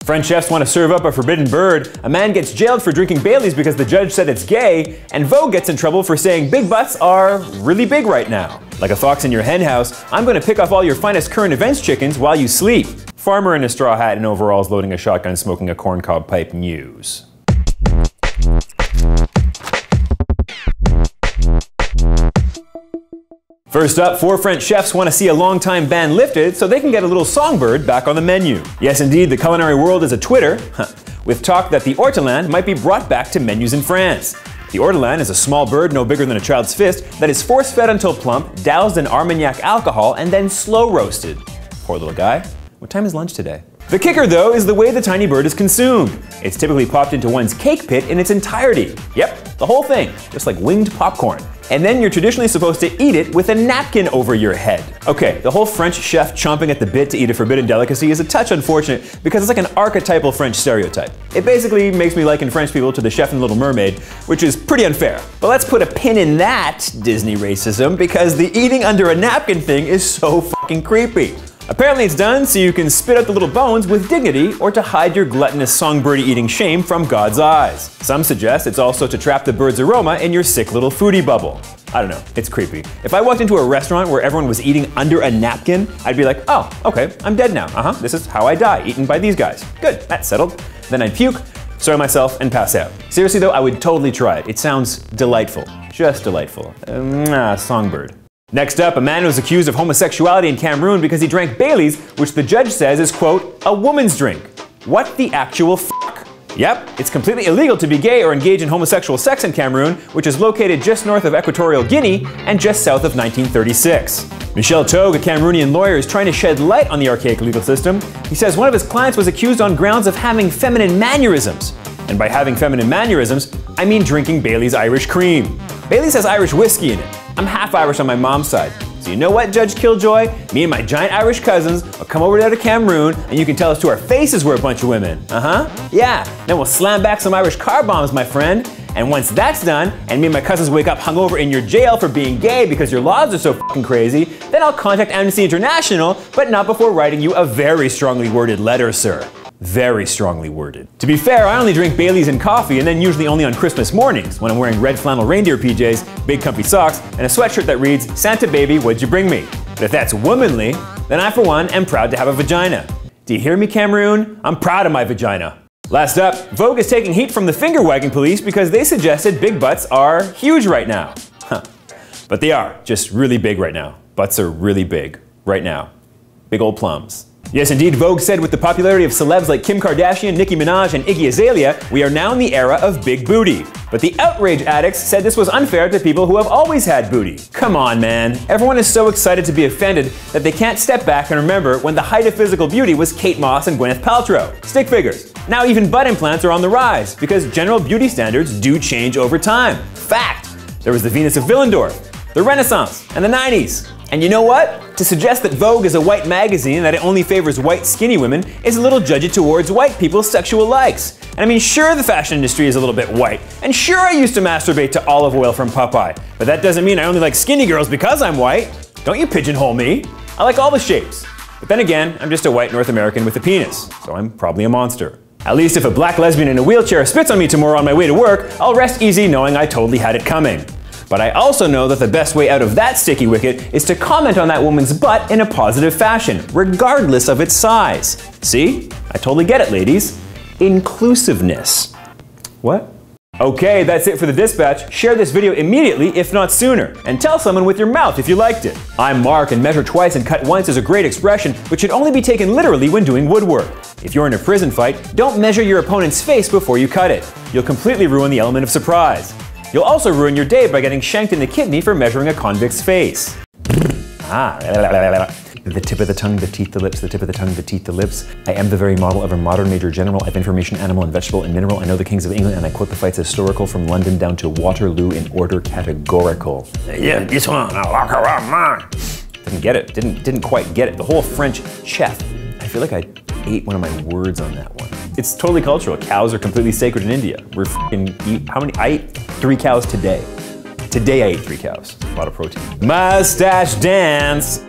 French chefs want to serve up a forbidden bird, a man gets jailed for drinking Baileys because the judge said it's gay, and Vogue gets in trouble for saying big butts are really big right now. Like a fox in your hen house, I'm going to pick off all your finest current events chickens while you sleep. Farmer in a straw hat and overalls loading a shotgun smoking a corncob pipe news. First up, 4 French chefs want to see a long-time ban lifted so they can get a little songbird back on the menu. Yes, indeed, the culinary world is a Twitter, with talk that the ortolan might be brought back to menus in France. The ortolan is a small bird no bigger than a child's fist that is force-fed until plump, doused in Armagnac alcohol, and then slow roasted. Poor little guy. What time is lunch today? The kicker, though, is the way the tiny bird is consumed. It's typically popped into one's cake pit in its entirety. Yep, the whole thing, just like winged popcorn. And then you're traditionally supposed to eat it with a napkin over your head. Okay, the whole French chef chomping at the bit to eat a forbidden delicacy is a touch unfortunate because it's like an archetypal French stereotype. It basically makes me liken French people to the chef in The Little Mermaid, which is pretty unfair. But let's put a pin in that Disney racism because the eating under a napkin thing is so fucking creepy. Apparently it's done so you can spit out the little bones with dignity or to hide your gluttonous songbirdie eating shame from God's eyes. Some suggest it's also to trap the bird's aroma in your sick little foodie bubble. I don't know, it's creepy. If I walked into a restaurant where everyone was eating under a napkin, I'd be like, oh, okay, I'm dead now. This is how I die, eaten by these guys. Good, that's settled. Then I'd puke, soil myself, and pass out. Seriously though, I would totally try it. It sounds delightful, just delightful. Songbird. Next up, a man was accused of homosexuality in Cameroon because he drank Baileys, which the judge says is, quote, a woman's drink. What the actual f***? Yep, it's completely illegal to be gay or engage in homosexual sex in Cameroon, which is located just north of Equatorial Guinea and just south of 1936. Michel Togue, a Cameroonian lawyer, is trying to shed light on the archaic legal system. He says one of his clients was accused on grounds of having feminine mannerisms. And by having feminine mannerisms, I mean drinking Bailey's Irish cream. Bailey's has Irish whiskey in it. I'm half Irish on my mom's side. So you know what, Judge Killjoy? Me and my giant Irish cousins will come over there to Cameroon and you can tell us to our faces we're a bunch of women. Yeah, then we'll slam back some Irish car bombs, my friend. And once that's done, and me and my cousins wake up hungover in your jail for being gay because your laws are so fucking crazy, then I'll contact Amnesty International, but not before writing you a very strongly worded letter, sir. Very strongly worded. To be fair, I only drink Baileys and coffee, and then usually only on Christmas mornings when I'm wearing red flannel reindeer PJs, big comfy socks, and a sweatshirt that reads, Santa baby, what'd you bring me? But if that's womanly, then I for one am proud to have a vagina. Do you hear me, Cameroon? I'm proud of my vagina. Last up, Vogue is taking heat from the finger-wagging police because they suggested big butts are huge right now. But they are, just really big right now. Butts are really big, right now. Big old plums. Yes, indeed, Vogue said with the popularity of celebs like Kim Kardashian, Nicki Minaj, and Iggy Azalea, we are now in the era of big booty. But the outrage addicts said this was unfair to people who have always had booty. Come on, man. Everyone is so excited to be offended that they can't step back and remember when the height of physical beauty was Kate Moss and Gwyneth Paltrow. Stick figures. Now even butt implants are on the rise because general beauty standards do change over time. Fact. There was the Venus of Willendorf, the Renaissance, and the 90s. And you know what? To suggest that Vogue is a white magazine and that it only favors white skinny women is a little judgy towards white people's sexual likes. And I mean, sure, the fashion industry is a little bit white, and sure, I used to masturbate to olive oil from Popeye, but that doesn't mean I only like skinny girls because I'm white. Don't you pigeonhole me. I like all the shapes. But then again, I'm just a white North American with a penis, so I'm probably a monster. At least if a black lesbian in a wheelchair spits on me tomorrow on my way to work, I'll rest easy knowing I totally had it coming. But I also know that the best way out of that sticky wicket is to comment on that woman's butt in a positive fashion, regardless of its size. See? I totally get it, ladies. Inclusiveness. What? Okay, that's it for the dispatch. Share this video immediately, if not sooner. And tell someone with your mouth if you liked it. I'm Mark, and measure twice and cut once is a great expression, which should only be taken literally when doing woodwork. If you're in a prison fight, don't measure your opponent's face before you cut it. You'll completely ruin the element of surprise. You'll also ruin your day by getting shanked in the kidney for measuring a convict's face. The tip of the tongue, the teeth, the lips, the tip of the tongue, the teeth, the lips. I am the very model of a modern major general. I have information, animal, and vegetable, and mineral. I know the kings of England, and I quote the fights historical from London down to Waterloo in order categorical. Yeah, this one, I'll walk around mine. Didn't get it, didn't quite get it. The whole French chef. I feel like I ate one of my words on that one. It's totally cultural. Cows are completely sacred in India. We're f***ing how many? I ate 3 cows today. Today I ate 3 cows. A lot of protein. Mustache dance.